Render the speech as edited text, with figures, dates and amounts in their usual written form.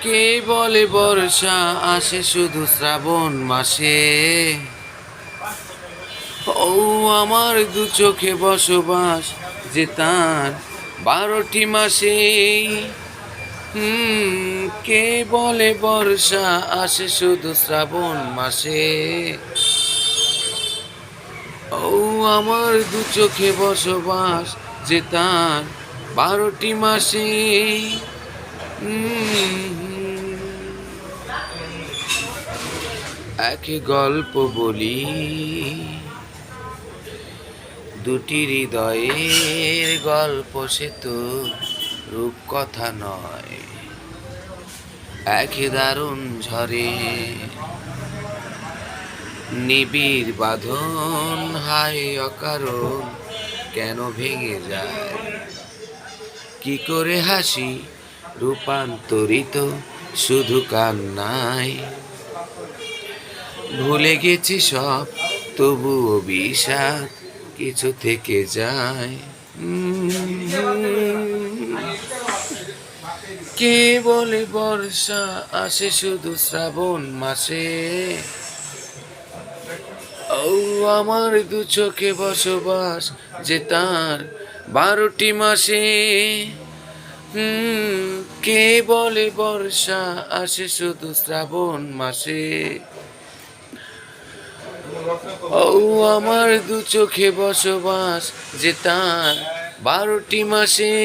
কে বলে বর্ষা আসে শুধু শ্রাবণ মাসে। ও আমার দু চোখে বসবাস যে তার 12টি মাসে। কে বলে বর্ষা আসে শুধু শ্রাবণ মাসে। ও আমার দু চোখে বসবাস যে তার 12টি মাসে। এক গল্প বলি, দুটি হৃদয়ের গল্প, সে তো রূপকথা নয়। এক দারুণ ঝড়ে নিবিড় বাঁধন, হায় অকারণ কেন ভেঙে যায়। কি করে হাসি রূপান্তরিত শুধু কান্নায়। ভুলে গেছি সব তবুও বিষাদ কিছু থেকে যায়। কে বলে বর্ষা আসে শুধু শ্রাবণ মাসে। ও আমার দু চোখে বসবাস যে তার 12টি মাসে। কে বলে বর্ষা আসে শুধু শ্রাবণ মাসে। ও আমার দু চোখে বসবাস যে তার 12টি মাসে।